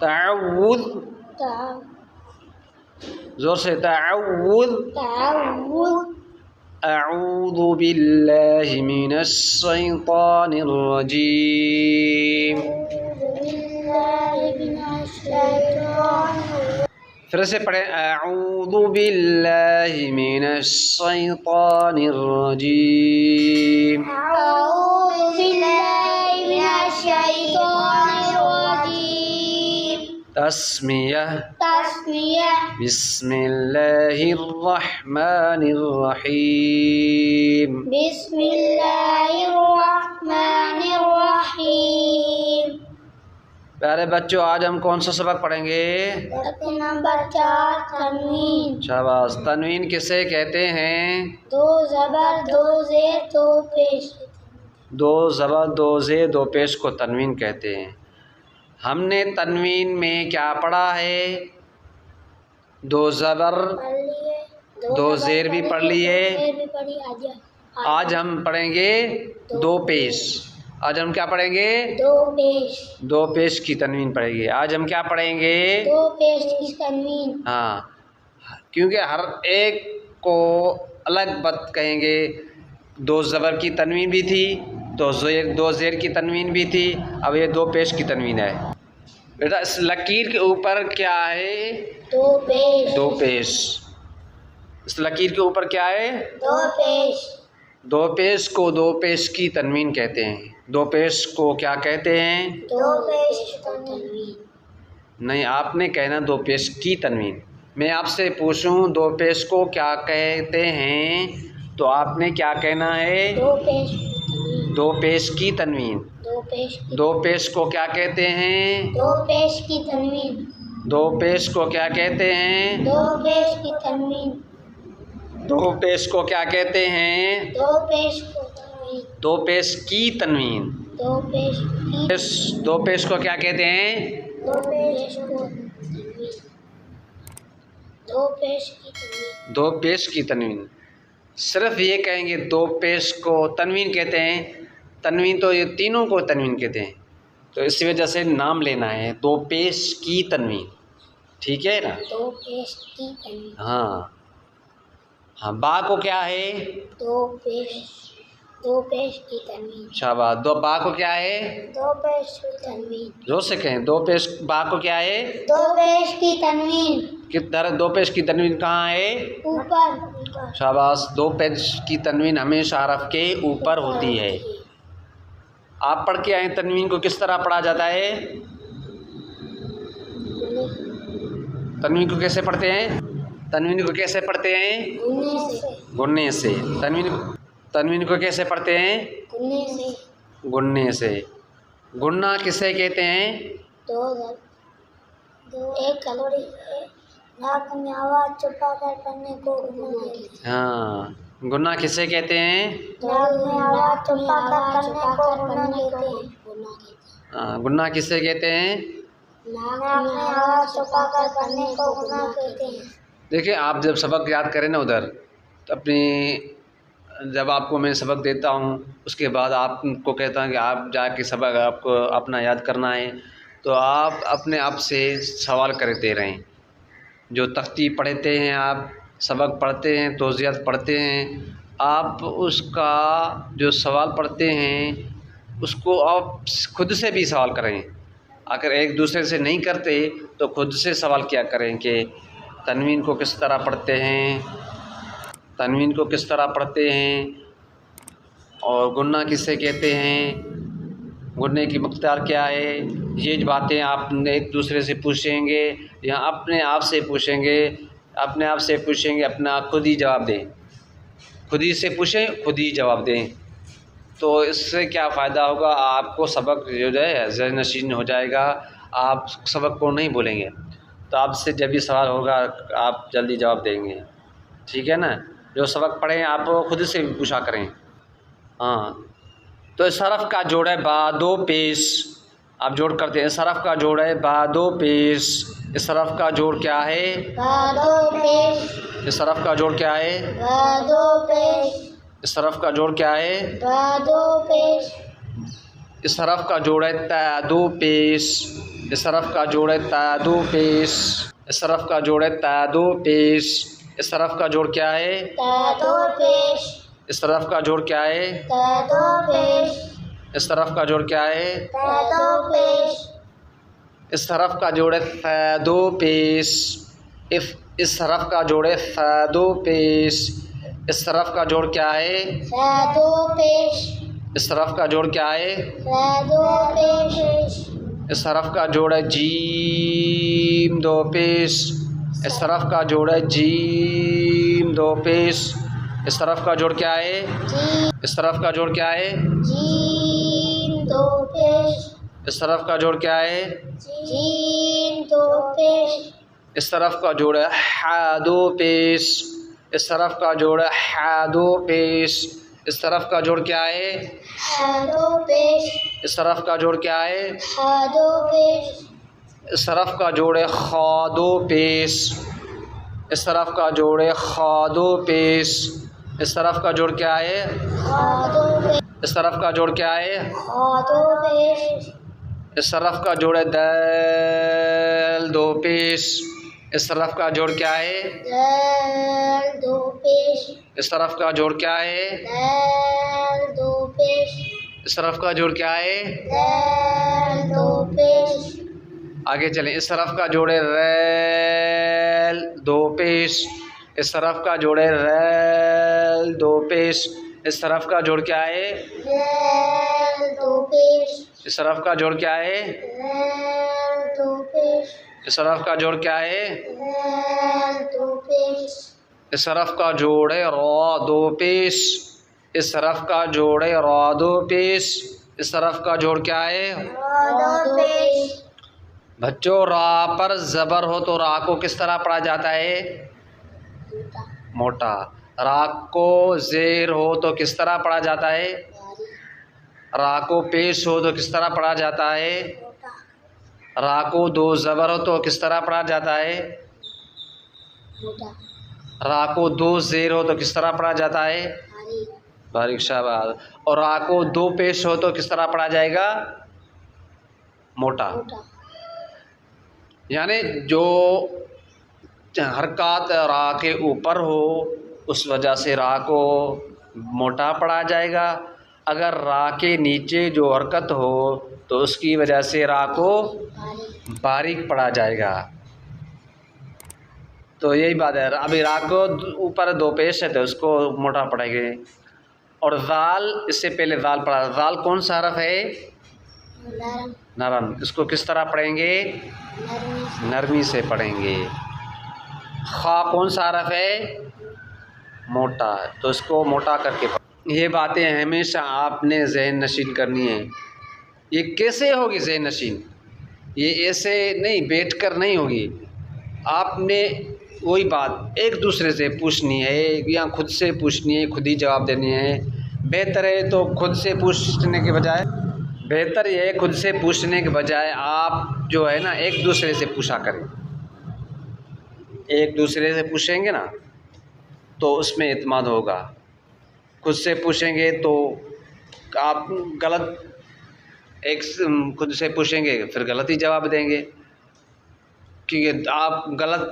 तअव्वुज़, जोर से तअव्वुज़। अऊज़ु बिल्लाहि मिनश शैतानिर रजीम। फिर से पढ़े, अऊज़ु बिल्लाहि मिनश शैतानिर रजीम। तस्मियह, बिस्मिल्लाहिर रहमानिर रहीम। प्यारे बच्चों, आज हम कौन सा सबक पढ़ेंगे? नंबर 4, तनवीन। शाबाश। तनवीन किसे कहते हैं? दो ज़बर दो ज़ेर दो पेश। दो ज़बर दो ज़ेर दो पेश को तनवीन कहते हैं। हमने तनवीन में क्या पढ़ा है? दो ज़बर दो ज़ेर भी पढ़ लिए। आज हम पढ़ेंगे दो पेश। आज हम क्या पढ़ेंगे? दो पेश की तनवीन पढ़ेंगे। आज हम क्या पढ़ेंगे? दो पेश की तनवीन। हाँ, क्योंकि हर एक को अलग बात कहेंगे। दो ज़बर की तनवीन भी थी, दो ज़ेर की तनवीन भी थी, अब ये दो पेश की तनवीन है। बेटा, इस लकीर के ऊपर क्या है? दो पेश। दो पेश। इस लकीर के ऊपर क्या है? दो पेश। दो पेश को दो पेश की तनवीन कहते हैं। दो पेश को क्या कहते हैं? दो पेश की तनवीन। नहीं, आपने कहना दो पेश की तनवीन। मैं आपसे पूछूं दो पेश को क्या कहते हैं, तो आपने क्या कहना है? दो पेश की तनवीन। दो पेश की तनवीन। दो पेश की। दो पेश को क्या कहते हैं? दो पेश की तनवीन। दो पेश को क्या कहते हैं? दो पेश की तनवीन। दो पेश को क्या कहते हैं? दो पेश को तनवीन। दो पेश की तनवीन। दो पेश की। दो पेश को क्या कहते हैं? दो पेश को तनवीन। दो पेश की तनवीन। दो पेश की तनवीन। सिर्फ ये कहेंगे दो पेश को तनवीन कहते हैं। तनवीन तो ये तीनों को तनवीन कहते हैं, तो इसी वजह से नाम लेना है दो पेश की तनवीन। ठीक है ना? दो पेश की तनवीन। हाँ हाँ। बा को क्या है? दो पेश की तनवीन। शाबाश। दो बा को क्या है? दो पेश की तनवीन। जोर से कहें, दो पेश बा को क्या है? दो पेश की तनवीन। किधर? दो पेश की तनवीन कहाँ है? ऊपर। शाबाश। दो पेश की तनवीन हमेशा हरफ के ऊपर होती है। आप पढ़ के आए तनवीन को किस तरह पढ़ा जाता है? तनवीन को कैसे पढ़ते हैं? तनवीन को कैसे पढ़ते हैं? गुन्ने से। तनवीन को कैसे पढ़ते हैं? गुन्ने से। गुन्ना किसे कहते हैं? एक कलोड़ी नाक में आवाज छुपा कर पढ़ने को गुन्ना कहते हैं। हाँ, गुन्ना किसे कहते हैं? नाक में आवाज छुपा कर पढ़ने को गुन्ना कहते हैं। हाँ, गुन्ना किसे कहते हैं? नाक में आवाज छुपा कर पढ़ने को गुन्ना कहते हैं। देखिए, आप जब सबक याद करें ना उधर, तो जब आपको मैं सबक देता हूँ उसके बाद आपको कहता हूँ कि आप जाके सबक आपको अपना याद करना है, तो आप अपने आप से सवाल करते रहें। जो तख्ती पढ़ते हैं, आप सबक पढ़ते हैं, तौज़ियात पढ़ते हैं, आप उसका जो सवाल पढ़ते हैं उसको आप खुद से भी सवाल करें। अगर एक दूसरे से नहीं करते तो खुद से सवाल किया करें कि तनवीन को किस तरह पढ़ते हैं, तनवीन को किस तरह पढ़ते हैं, और गुन्ना किसे कहते हैं, गुन्ने की मक़दार क्या है। ये बातें आप एक दूसरे से पूछेंगे या अपने आप से पूछेंगे। अपने आप से पूछेंगे, अपना खुद ही जवाब दें। खुद ही से पूछें, खुद ही जवाब दें। तो इससे क्या फ़ायदा होगा? आपको सबक जो है ज़हन नशीन हो जाएगा, आप सबक को नहीं भूलेंगे। तो आपसे जब भी सवाल होगा आप जल्दी जवाब देंगे। ठीक है ना? जो सबक पढ़ें आप खुद से भी पूछा करें। हाँ, तो इस हरफ का जोड़ है बा दो पेश। आप जोड़ करते हैं। इस हरफ का जोड़ है बा दो पेश। इस हरफ का जोड़ क्या है? बा दो पेश। इस हरफ का जोड़ क्या है? बा दो पेश। इस हरफ का जोड़ क्या है? बा दो पेश। इस हरफ का जोड़ है ता दो पेश। इस तरफ का जोड़ है तादो पेश, इस तरफ का जोड़ है तादो पेश, इस तरफ का जोड़ क्या है तादो पेश, इस तरफ का जोड़ क्या है तादो पेश, इस तरफ का जोड़ क्या है तादो पेश, इस तरफ का जोड़ है तादो पेश, इस तरफ का जोड़ है तादो पेश, इस तरफ का जोड़ क्या है तादो पेश, इस तरफ का जोड़ क्या है तादो पेश, इस तरफ का जोड़ है जीम दो पेश, इस तरफ का जोड़ है जीम दो पेश, इस तरफ का जोड़ क्या है इस तरफ का जोड़ क्या है जीम दो पेश, इस तरफ का जोड़ क्या है जीम दो पेश, इस तरफ का जोड़ है हा दो पेश, इस तरफ का जोड़ है हा दो पेश, इस तरफ का जोड़ क्या है हादो पेश, इस तरफ का जोड़ क्या है हादो पेश, इस तरफ का जोड़ है खा दो पेश, इस तरफ का जोड़ है खा दो पेश, इस तरफ का जोड़ क्या है हादो पेश, इस तरफ का जोड़ क्या है हादो पेश, इस तरफ का जोड़ है दल दो पेश, इस तरफ का जोड़ क्या है दाल दो पेश, इस तरफ का जोड़ क्या है दाल दो पेश, इस तरफ का जोड़ क्या है दाल दो पेश, आगे चलें। इस तरफ का जोड़ है रैल दो पेश, इस तरफ का जोड़ है रैल दो पेश, इस तरफ का जोड़ क्या है दाल दो पेश, इस तरफ का जोड़ क्या है दाल दो पेश, इस तरफ का जोड़ क्या है दाल दो पेश, इस तरफ का जोड़ है रॉ दो पेश, इस तरफ का जोड़ है रॉ दो पेश, इस तरफ का जोड़ क्या है हादो पेश, बच्चों रा पर ज़बर हो तो रा को किस तरह पढ़ा जाता है मोटा, रा को ज़ेर हो तो किस तरह पढ़ा जाता है रा को पेश हो तो किस तरह पढ़ा जाता है रा को दो ज़बर हो तो किस तरह पढ़ा जाता है रा को दो ज़ेर हो तो किस तरह पढ़ा जाता है बारीक शाबाश, और रा को दो पेश हो तो किस तरह पढ़ा जाएगा मोटा। यानी जो हरकत रा के ऊपर हो उस वजह से रा को मोटा पढ़ा जाएगा, अगर रा के नीचे जो हरकत हो तो उसकी वजह से रा को बारीक पढ़ा जाएगा। तो यही बात है, अभी रा को ऊपर दो पेश है तो उसको मोटा पढ़ेंगे। और ज़ाल, इससे पहले ज़ाल पढ़ा, ज़ाल कौन सा हरफ है नरम, इसको किस तरह पढ़ेंगे नरमी से पढ़ेंगे। खा कौन सा हरफ है मोटा, तो इसको मोटा करके ये बातें हमेशा आपने ज़हन नशीन करनी है। ये कैसे होगी ज़हन नशीन, ये ऐसे नहीं बैठ कर नहीं होगी, आपने वही बात एक दूसरे से पूछनी है या खुद से पूछनी है, खुद ही जवाब देनी है। बेहतर है तो खुद से पूछने के बजाय बेहतर ये है खुद से पूछने के बजाय आप जो है ना एक दूसरे से पूछा करें। एक दूसरे से पूछेंगे ना तो उसमें एतमाद होगा, खुद से पूछेंगे तो आप गलत एक खुद से पूछेंगे फिर गलत ही जवाब देंगे, क्योंकि आप गलत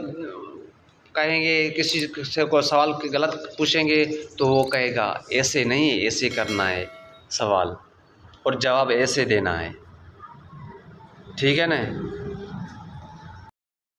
कहेंगे, किसी से को सवाल गलत पूछेंगे तो वो कहेगा ऐसे नहीं ऐसे करना है सवाल और जवाब ऐसे देना है, ठीक है ना।